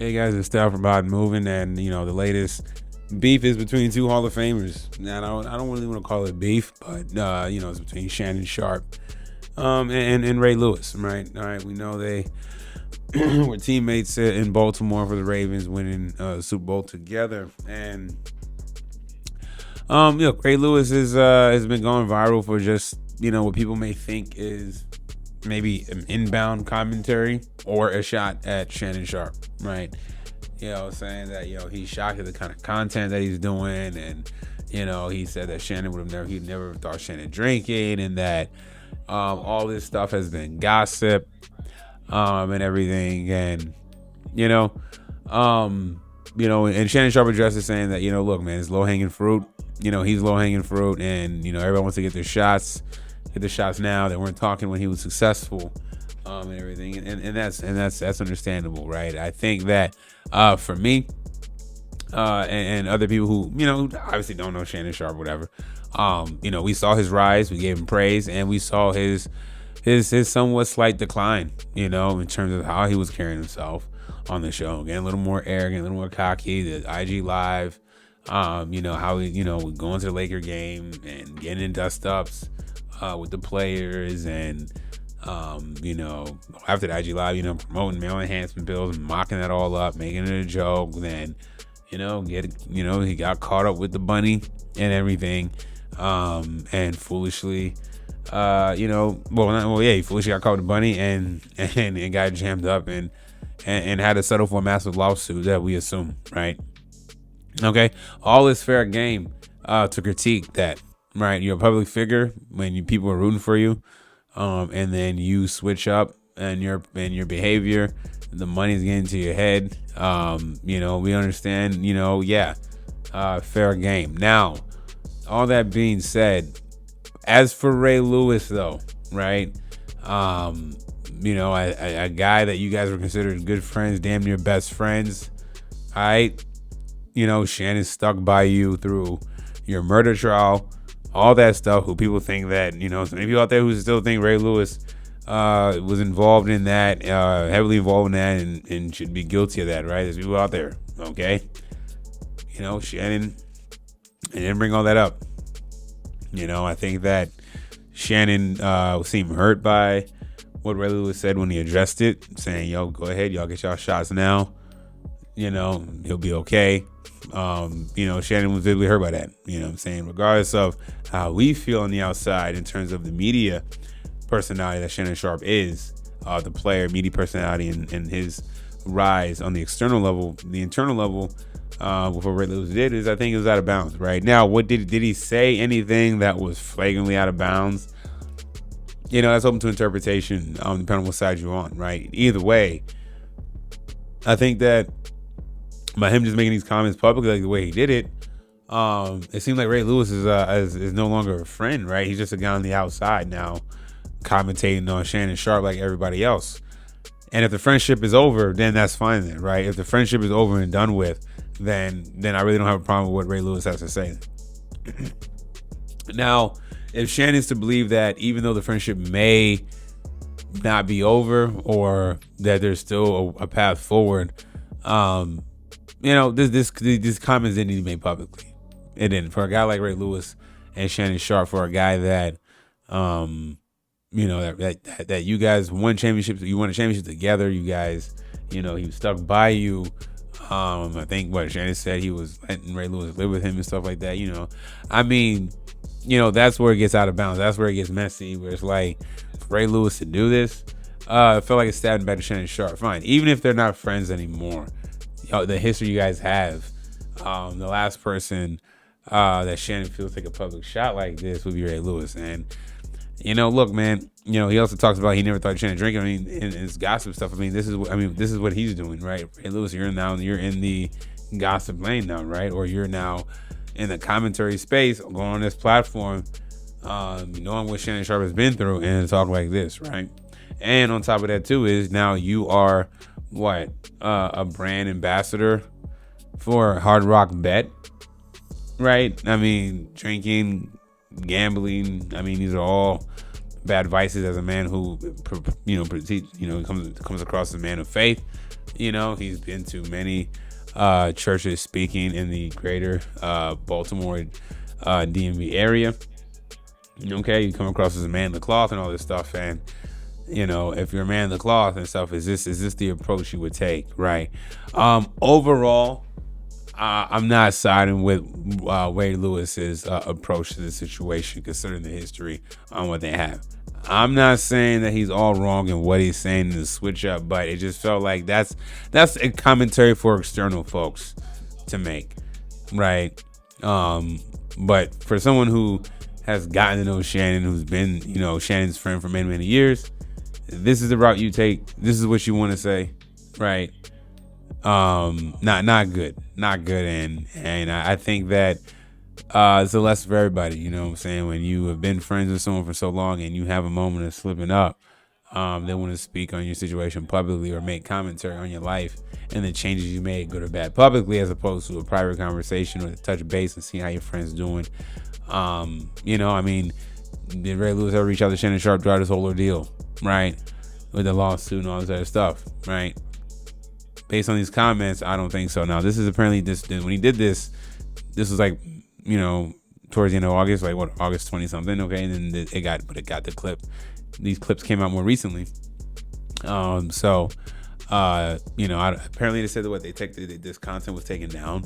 Hey guys, it's Style from Bod Moving, and the latest beef is between two Hall of Famers. Now I don't really want to call it beef, but it's between Shannon Sharpe, and Ray Lewis, right? All right, we know they were teammates in Baltimore for the Ravens, winning Super Bowl together, and Ray Lewis is has been going viral for just what people may think is maybe an inbound commentary or a shot at Shannon Sharpe, right? Saying that he's shocked at the kind of content that he's doing, and he said that Shannon he'd never thought Shannon drinking, and that all this stuff has been gossip, and everything, and and Shannon Sharpe addressed it, saying that look, man, it's low hanging fruit. He's low hanging fruit, and everyone wants to get their shots. Get the shots now. They weren't talking when he was successful, and everything, and that's understandable, right? I think that for me, and other people who obviously don't know Shannon Sharpe, whatever, we saw his rise, we gave him praise, and we saw his somewhat slight decline, in terms of how he was carrying himself on the show, getting a little more arrogant, a little more cocky. The IG live, how he going to the Laker game and getting in dust ups with the players, and after the IG live, promoting male enhancement pills, mocking that all up, making it a joke. Then he got caught up with the bunny and everything, and foolishly he foolishly got caught with the bunny and got jammed up and had to settle for a massive lawsuit that we assume, right? Okay, all is fair game to critique that. Right, you're a public figure when people are rooting for you, and then you switch up and your behavior, the money's getting to your head. We understand. Fair game. Now, all that being said, as for Ray Lewis, though, right, a guy that you guys were considered good friends, damn near best friends. All right, Shannon stuck by you through your murder trial. All that stuff, who people think that, so many people out there who still think Ray Lewis was involved in that, heavily involved in that, and should be guilty of that, right? There's people out there, okay? Shannon, I didn't bring all that up. I think that Shannon seemed hurt by what Ray Lewis said when he addressed it, saying, go ahead, y'all get y'all shots now. He'll be okay. Shannon was visibly hurt by that. I'm saying? Regardless of how we feel on the outside in terms of the media personality that Shannon Sharpe is, the player, media personality, and his rise on the external level, the internal level, with what Ray Lewis did is, I think it was out of bounds. Right now, what did he say anything that was flagrantly out of bounds? That's open to interpretation, depending on what side you're on. Right. Either way, I think that by him just making these comments publicly, like the way he did it, it seems like Ray Lewis is no longer a friend, right? He's just a guy on the outside now, commentating on Shannon Sharpe like everybody else. And if the friendship is over, then that's fine, then, right? If the friendship is over and done with, then I really don't have a problem with what Ray Lewis has to say. Now, if Shannon's to believe that even though the friendship may not be over, or that there's still a path forward, these comments didn't need to be made publicly. It didn't. For a guy like Ray Lewis and Shannon Sharpe, for a guy that, that you guys won championships, you won a championship together. You guys, he was stuck by you. I think what Shannon said, he was letting Ray Lewis live with him and stuff like that. That's where it gets out of bounds. That's where it gets messy. Where it's like, for Ray Lewis to do this, I felt like it's stabbing back to Shannon Sharpe. Fine, even if they're not friends anymore. The history you guys have, the last person that Shannon feels take a public shot like this would be Ray Lewis. And look, man, he also talks about he never thought Shannon drinking. In his gossip stuff. This is what he's doing, right? Ray Lewis, you're in the gossip lane now, right? Or you're now in the commentary space, going on this platform, knowing what Shannon Sharpe has been through, and talk like this, right? And on top of that too is now you are a brand ambassador for Hard Rock Bet, right? Drinking, gambling, these are all bad vices as a man who comes across as a man of faith. He's been to many churches speaking in the greater Baltimore DMV area. Okay, you come across as a man of the cloth and all this stuff, and if you're a man of the cloth and stuff, is this the approach you would take, right? Overall, I'm not siding with Wade Lewis's approach to the situation, considering the history on what they have. I'm not saying that he's all wrong in what he's saying in the switch up, but it just felt like that's a commentary for external folks to make, right? But for someone who has gotten to know Shannon, who's been, Shannon's friend for many, many years, this is the route you take. This is what you want to say, right? Not good, and I think that it's a lesson for everybody. You know what I'm saying? When you have been friends with someone for so long and you have a moment of slipping up, they want to speak on your situation publicly or make commentary on your life and the changes you made, good or bad, publicly, as opposed to a private conversation or to touch base and see how your friend's doing. Did Ray Lewis ever reach out to Shannon Sharpe throughout this whole ordeal, right? With the lawsuit and all this other stuff, right? Based on these comments, I don't think so. Now, this is apparently when he did this was like, towards the end of August, like August 20 something, okay? And then it got the clip. These clips came out more recently. Apparently they said that this content was taken down.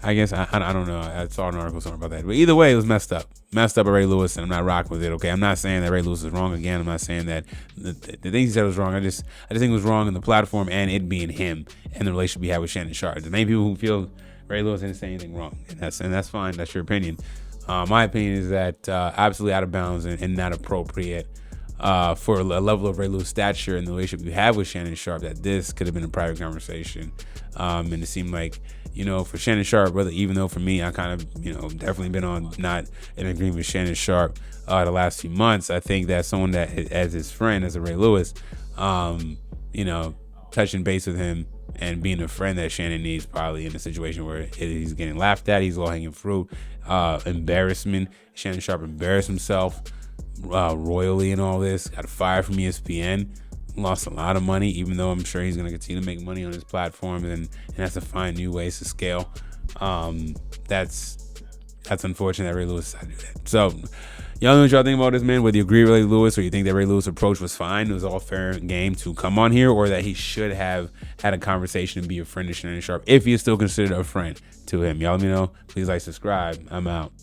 I guess I don't know. I saw an article somewhere about that. But either way, it was messed up by Ray Lewis, and I'm not rocking with it. Okay, I'm not saying that Ray Lewis is wrong. Again, I'm not saying that the things he said was wrong. I just think it was wrong in the platform and it being him and the relationship he had with Shannon Sharpe. There's many people who feel Ray Lewis didn't say anything wrong, and that's fine. That's your opinion. My opinion is that absolutely out of bounds and not appropriate for a level of Ray Lewis stature and the relationship you have with Shannon Sharpe, that this could have been a private conversation. And it seemed like, for Shannon Sharpe, brother, even though for me, I kind of, definitely been on not in agreement with Shannon Sharpe the last few months. I think that someone that, as his friend, as a Ray Lewis, touching base with him and being a friend that Shannon needs, probably in a situation where he's getting laughed at, he's low-hanging fruit, embarrassment. Shannon Sharpe embarrassed himself royally in all this, got fired from ESPN, lost a lot of money, even though I'm sure he's going to continue to make money on his platforms and has to find new ways to scale. That's unfortunate that Ray Lewis decided to do that. So y'all know what y'all think about this, man, whether you agree with Ray Lewis or you think that Ray Lewis' approach was fine, it was all fair game to come on here, or that he should have had a conversation and be a friend to Shannon Sharpe if he is still considered a friend to him. Y'all let me know. Please like, subscribe. I'm out.